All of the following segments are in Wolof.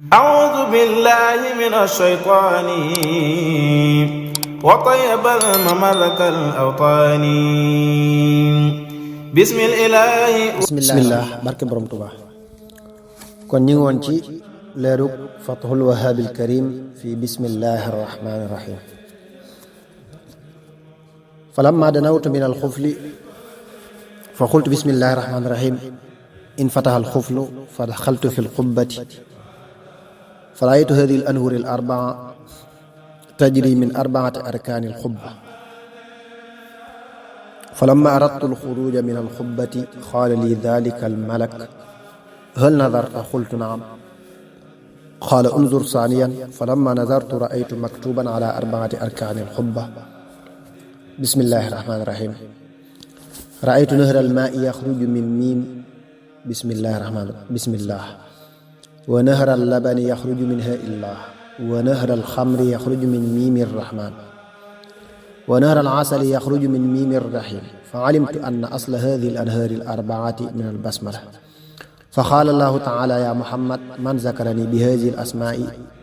أعوذ بالله من الشيطان وطيب المملك الأوطان بسم الإله bismillah barke borom Tuuba kon ñi ngi woon ci leerug fathul wahaabil karim fi bismillahi arrahmani irrahim falamma danawtu min alxufli fa qultu bismillahi irrahmani irrahim in fataha alxuflu fa daxaltu fi lqubbati فرأيت هذه الأنهر الأربعة تجري من أربعة أركان القبة فلما أردت الخروج من القبة قال لي ذلك الملك هل نظرت؟ قلت نعم. قال انظر ثانيا فلما نظرت رأيت مكتوبا على أربعة أركان القبة بسم الله الرحمن الرحيم رأيت نهر الماء يخرج من ميم بسم الله الرحمن الرحيم بسم الله ونهر اللبن يخرج من هاء الله ونهر الخمر يخرج من ميم الرحمن ونهر العسل يخرج من ميم الرحيم فعلمت أن أصل هذه الأنهار الأربعة من البسملة فقال الله تعالى يا محمد من ذكرني بهذه الأسماء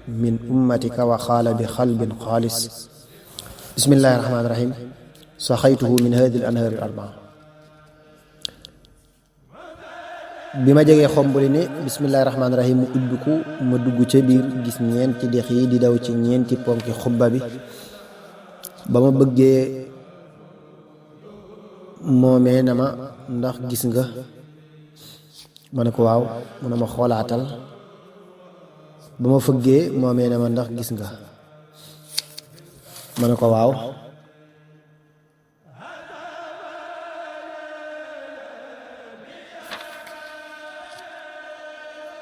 من أمتك وقال بقلب خالص بسم الله الرحمن الرحيم سقيته من هذه الأنهار الأربعة bi ma jegee xombali ne bismillahi rahmaani rahim mu ubbiku ma dugg ca biir gis ñeenti dex yi di daw ci ñeenti ponki xubba bi ba ma bëggee moomee na ma ndax gis nga ma ne ko waaw mu ne ma xoolaatal ba ma fëggee moomee na ma ndax gis nga ma ne ko waaw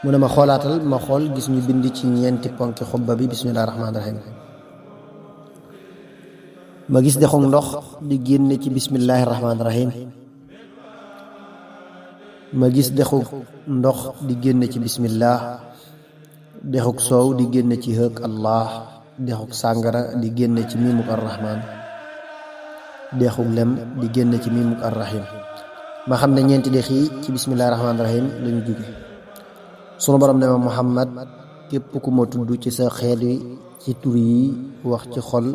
mu ne ma xoolaatal ma xool gis ñu bind ci ñeenti ponki xubba bi bismillahi rahmaani rahim ma gis dexug ndox di génne ci bismillahi rahmaani rahim ma gis dexug ndox di génne ci bismillah dexug soow di génne ci hëg allah dexug sàngara di génne ci miimuk arrahman dexug lem di génne ci miimuk arrahim ma xam ne ñeenti dex yi ci bismillahi rahmaani rahim lañu jóge sunu borom ne ma Muhammad képp ku ma tudd ci sa xeet wi ci tur yi wax ci xol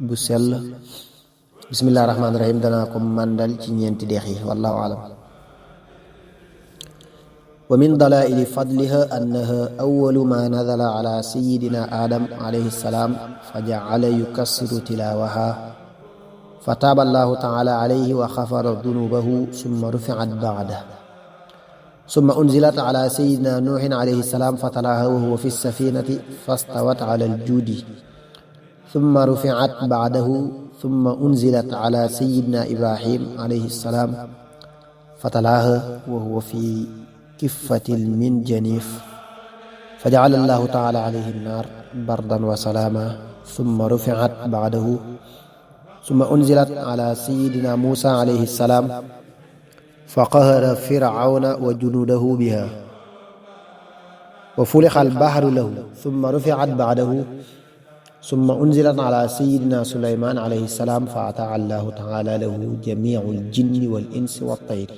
bu sell bismillahi rahmaani rahim danaa ko màndal ci ñeenti deex yi wallahu alam wa min dalaili fadliha annaha awalu ma nazala ala sayidina adam alayhi salaam fa jacala yukassiru tilawaha fa taaba allahu taala alayhi wa xafara dunubahu summa rufiat bacdah ثم أنزلت على سيدنا نوح عليه السلام فتلاها وهو في السفينة فاستوت على الجود ثم رفعت بعده ثم أنزلت على سيدنا إبراهيم عليه السلام فتلاها وهو في كفة من جنيف فجعل الله تعالى عليه النار بردا وسلاما ثم رفعت بعده ثم أنزلت على سيدنا موسى عليه السلام فقهر فرعون وجنوده بها وفلق البحر له ثم رفعت بعده ثم أنزلت على سيدنا سليمان عليه السلام فأطاع الله تعالى له جميع الجن والإنس والطير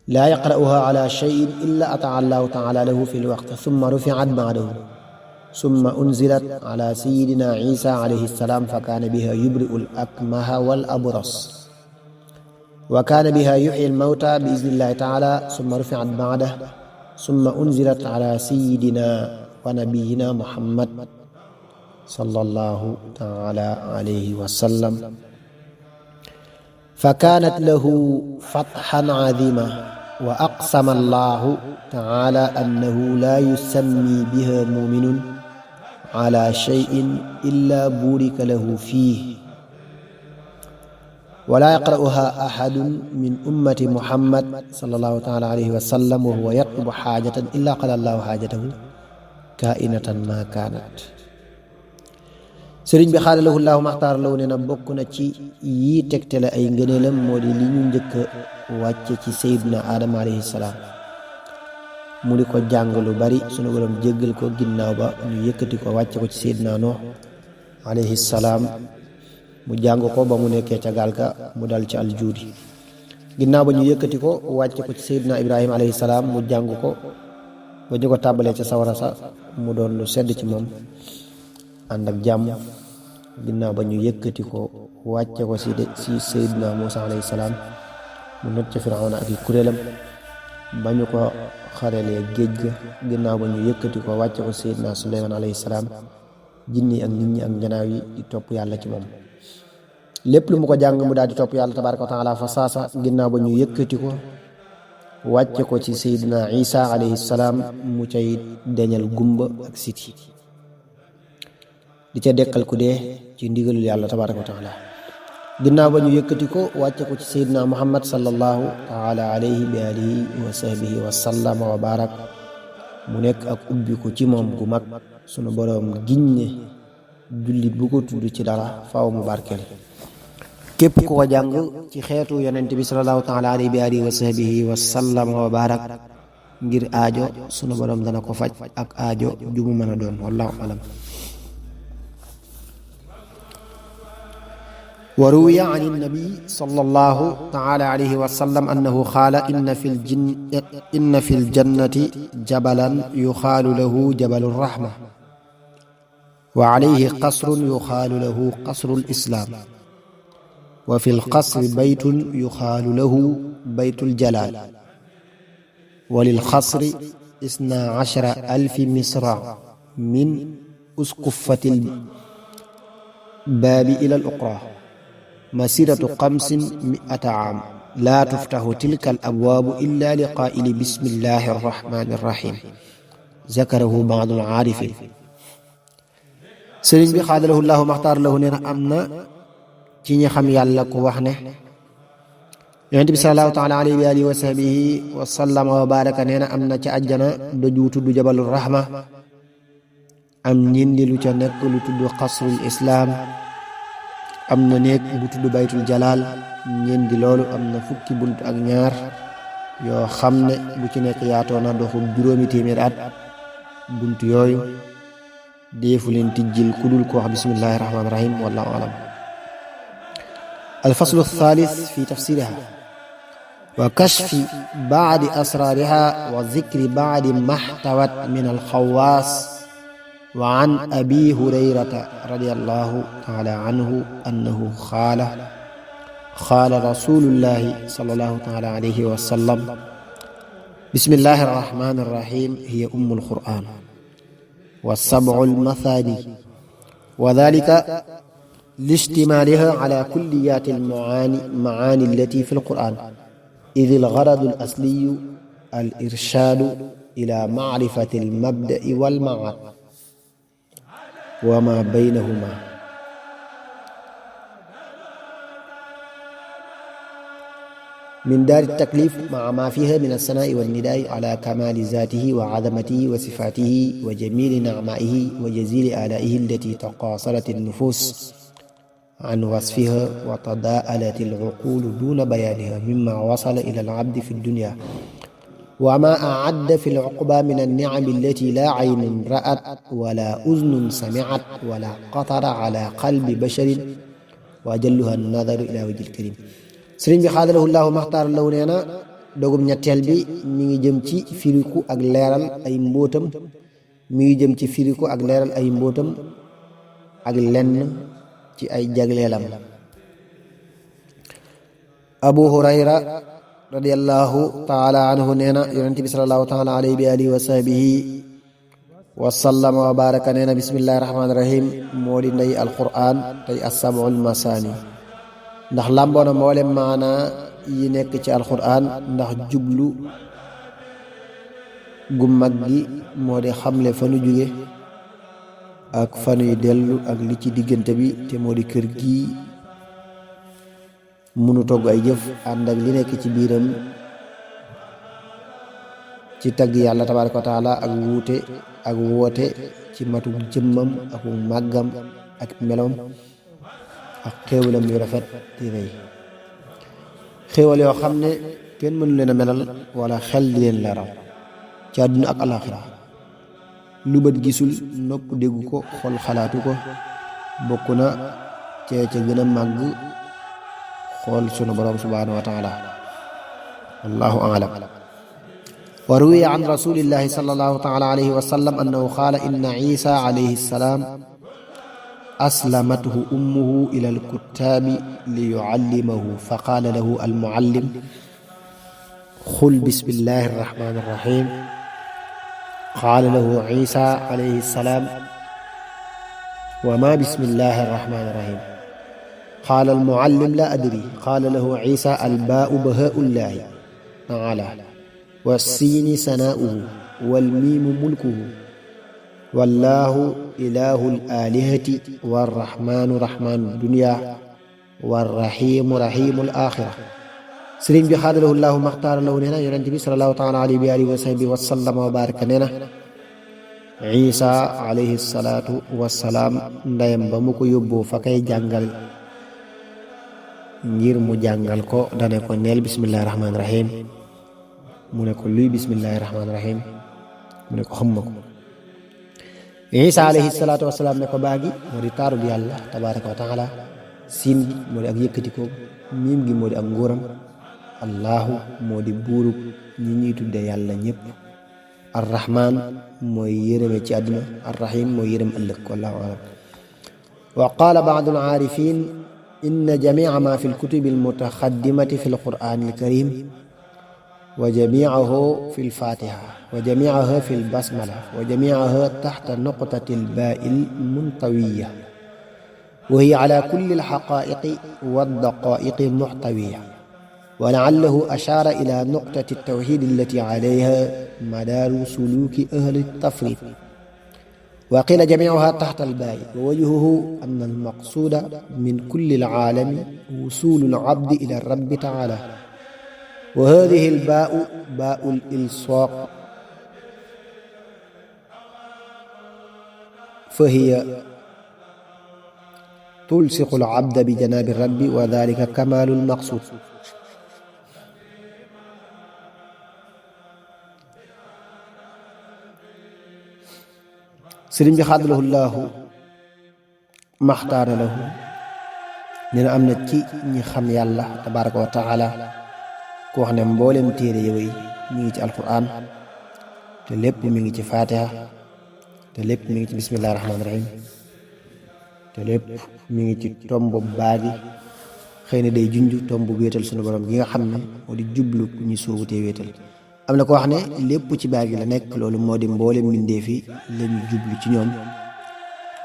لا يقرأها على شيء إلا أطاع الله تعالى له في الوقت ثم رفعت بعده ثم أنزلت على سيدنا عيسى عليه السلام فكان بها يبرئ الأكمه والأبرص وكان بها يحيي الموتى بإذن الله تعالى ثم رفعت بعده ثم أنزلت على سيدنا ونبينا محمد صلى الله تعالى عليه وسلم فكانت له فتحا عظيما وأقسم الله تعالى أنه لا يسمي بها مؤمن على شيء إلا بورك له فيه ولا يقرأها أحد من أمة محمد صلى الله تعالى عليه وسلم وهو يطلب حاجة إلا قضى الله حاجته كائنة ما كانت sëriñ bi xaala lahu llaahu maxtaar law ne na bokk na ci yii tegtale ay ngëneelam moo di li ñu njëkk a wàcce ci sayyidina Aadama alayhi salaam mu di ko jàng lu bari sunu borom jéggal ko ginnaaw ba ñu yëkkati ko wàcce ko ci sayyidina Nuux alayhi salaam mu jàng ko ba mu nekkee ca gaal ga mu dal ci aljuudi ginnaaw ba ñu yëkkati ko wàcce ko ci sayyidina Ibrahima alayhi salaam mu jàng ko ba ñu ko tàbbalee ca sawara sa mu doon lu sedd ci moom ànd ak jàmm. ginnaaw ba ñu yëkkati ko wàcce ko si Seydina Muusa alayhi salaam mu not ca Firawna ak i kuréelam ba ñu ko xarelee géej ga. ginnaaw ba ñu yëkkati ko wàcce ko Seydina Suleymaan alayhi salaam jinni ak nit ñi ak njanaaw yi di topp yàlla ci moom. lépp lu mu ko jàng mu daal di topp yàlla tabaaraka wa taala fa saasa. ginnaaw ba ñu yëkkati ko wàcce ko ci Seydina Isa alayhi salaam mu cay deñal gumba ak siti di ca dekkal ku dee ci ndigalul yàlla tabaaraka wa taala. ginnaaw ba ñu yëkkati ko wàcce ko ci Seydina Muhammad sallallahu taala alayhi bi alihi wa sahbihi wa sallama wa barak mu nekk ak ubbi ko ci moom gu mag. sunu boroom giññe jullit bu ko tudd ci dara faaw mu barkeel. képp ku ko jàng ci xeetu yonent bi sallallahu taala alayhi bi alihi wa sahbihi wa sallama wa barak ngir aajo sunu boroom dana ko faj ak aajo ju mu mën a doon. wallahu alam. wa ruwiya an nabi sallallahu taala alayhi wa sallam annahu qaala inna fi ljannati jabalan yuqaalu lahu jabalu rahma wa alayhi qasrun yuqaalu lahu qasru lislaam wa fi lqasri baytun yuqaalu lahu baytu ljalaal wa lilqasri 12,000 misra min uskuffati lbaabi ila al-uqra masiratu 500 caam laa tuftaxu tilka al-abwaabu illa li qaa'ili bismillahi arrahmani arrahim zakarahu ba'du al-aarifin. sëriñ bi xaadalahu llahu maxtaar lahu nee na am na ci ñi xam yàlla ku wax ne yonent bi sallallahu taala alayhi wa alihi wa sahbihi wa sallama wa baraka nee na am na ca àjjana doju tudd jabalu rahma am ñindi lu ca nekk lu tudd qasrul islaam am na néeg bu tudd baytul jalaal ñendi loolu am na fukki bunt ak ñaar yoo xam ne bu ci nekk yaatoo na doxul 700 at. bunt yooyu deefu leen tijjil ku dul ko wax bismillahi rahmaani rahim. wallahu alam. alfaslu thalith fi tafsiriha wa kashfi ba'di asrariha wa zikri ba'di mahtawat min alxawaas. wa an abi hurayrata radiyallahu taala anhu annahu qaala rasulullahi sallallahu taala alayhi wa sallam bismillahi arrahmani arrahim hiya ummul qur'an wa sab'ul mathani wa dhalika لاشتمالها على كليات المعاني التي في القرآن إذ الغرض الأصلي الإرشاد إلى معرفة المبدأ والمعاد وما بينهما من دار التكليف مع ما فيها من الثناء والنداء على كمال ذاته وعظمته وصفاته وجميل نعمائه وجزيل آلائه التي تقاصرت النفوس عن وصفها وتضاءلت العقول دون بيانها مما وصل إلى العبد في الدنيا وما أعد في العقبى من النعم التي لا عين رأت ولا أذن سمعت ولا قطر على قلب بشر وأجلها النظر إلى وجه الكريم. sëriñ bi xaadalahu llahu maxtaar law nee na dogum ñetteel bi mi ngi jëm ci firiku ak leeral ay mbóotam ak lenn ci ay jagleelam. abu hurayra radiyallahu taala anhu nee na yonent bi sallallahu taala alayhi bi alihi wa sahbihi wa sallama wa baraka nee na bismillahi rahmaani rahim moo di ndey alquran tey as-sab'ul masaani ndax làmboona mboolem maana yi nekk ci alquran ndax jublu gu mag gi moo di xamle fa nu jóge ak fa nuy dellu ak li ci diggante bi te moo di kër gi munu togg ay jëf ànd ak li nekk ci biiram ci tagg yàlla tabaaraka wa taala ak wuute ak woote ci matu jëmmam ak màggam ak melom ak xéewalam yu rafet di rëy xéewal yoo xam ne kenn mënu leen a melal wala xel di leen leeral ci àdduna ak alaxira lu bët gisul nopp déggu ko xol xalaatu ko bokk na cee ca gën a màgg xool sunu borom subhanahu wa taala wallahu a'lam. وروي عن رسول الله صلى الله تعالى عليه وسلم أنه قال إن عيسى عليه السلام أسلمته أمه إلى الكتاب ليعلمه فقال له المعلم قل بسم الله الرحمن الرحيم قال له عيسى عليه السلام وما بسم الله الرحمن الرحيم قال المعلم لا أدري قال له عيسى الباء بهاء الله تعالى والسين سناؤه والميم ملكه والله إله الآلهة والرحمن رحمن الدنيا والرحيم رحيم الآخرة سرين بخاد له الله مختار له نينا يونتبي صلى الله تعالى عليه وآله وصحبه وسلم وبارك نينا عيسى عليه الصلاة والسلام ndayam ba mu ko yóbboo fa kay jàngal ngir mu jàngal ko dane ko neel bismillahi rahmaani rahim mu ne ko luy bismillahi rahmaani rahim mu ne ko xam ma ko Isa alayhi salaatu wasalaam ne ko baagi moo di taarub yàlla tabaraka wa taala siin gi moo di ak yëkkati ko miim gi moo di ak nguuram allahu moo di buurub ñi ñuy tudde yàlla ñépp arrahman mooy yërëme ci àdduna arrahim mooy yërëm ëllëg wallahu alam wa qaala baadu alaarifin inna jamica ma fi lkutubi almutaxaddimati fi alqur'ani alkarim wa jamicahu fi lfatiha wa jamicaha fi lbasmala wa jamicaha taxta nuqtati albaa'i almuntawiya wa hiya ala kulli alxaqaa'iqi waddaqaa'iqi muxtawiya ولعله أشار إلى نقطة التوحيد التي عليها مدار سلوك أهل التفريط وقيل جميعها تحت الباء ووجهه أن المقصود من كل العالم وصول العبد إلى الرب تعالى وهذه الباء باء الإلصاق فهي تلصق العبد بجناب الرب وذلك كمال المقصود sëriñ bi xaadalahu llaahu maxtaara lahu nee na am na ci ñi xam yàlla tabaraka wa taala ku wax ne mboolem téere yooyu mi ngi ci alquran te lépp mi ngi ci fatiha te lépp mi ngi ci bismillahi rahmaani rahim te lépp mi ngi ci tomb baagi xëy na day junj tomb wéetal sunu borom gi nga xam ne moo di jublu ku ñu soobutee wéetal am na ko wax ne lépp ci baagi la nekk loolu moo di mboolem mbindeef yi lañu jublu ci ñoom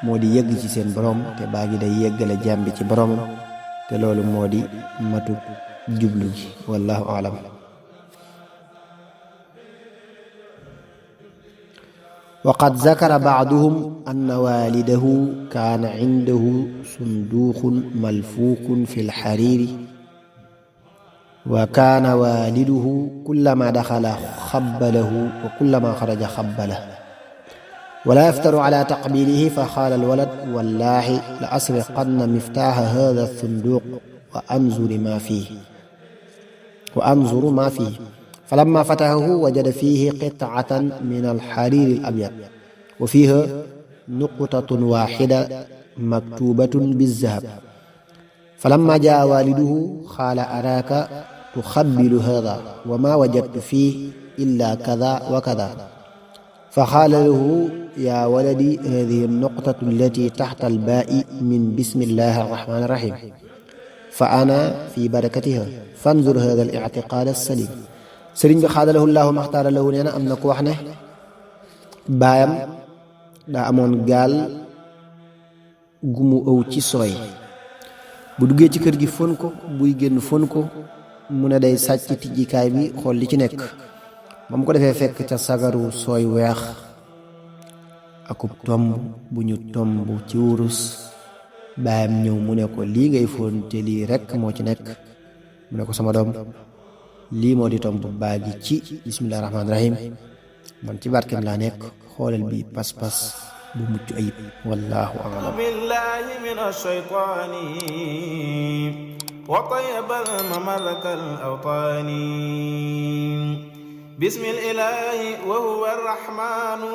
moo di yegg ci seen borom te baagi day yeggale jaam bi ci boromam te loolu moo di matu jublu gi wallahu alam وقد ذكر بعضهم أن والده كان عنده صندوق ملفوق في الحرير وكان والده كلما دخل خبله وكلما خرج خبله ولا يفتر على تقبيله فقال الولد والله لأسرقن مفتاح هذا الصندوق وأنظر ما فيه فلما فتحه وجد فيه قطعة من الحرير الأبيض وفيها نقطة واحدة مكتوبة بالذهب فلما جاء والده قال أراك تخبل هذا وما وجدت فيه إلا كذا وكذا فقال له يا ولدي هذه النقطة التي تحت الباء من بسم الله الرحمن الرحيم فأنا في بركتها فانظر هذا الاعتقاد السليم sëriñ bi xaadalahu llaahu maxtaara lahu nee na am na ku wax ne baayam daa amoon gaal gu mu ëw ci sooy bu duggee ci kër gi fon ko buy génn fon ko mu ne day sàcc tijjikaay bi xool li ci nekk ba mu ko defee fekk ca sagaru sooy weex akub tomb bu ñu tomb ci wurus baayam ñëw mu ne ko lii ngay fon te lii rekk moo ci nekk mu ne ko sama doom lii moo di tomb baagi ci bismillahi rahmaani rahim man ci barkeem laa nekk xoolal bi pas-pas bu mucc ayib wallahu a'lam billahi min ash-shaytaani wa tayyibal mamalakal awtaani bismil ilaahi wa huwa ar-rahmaanu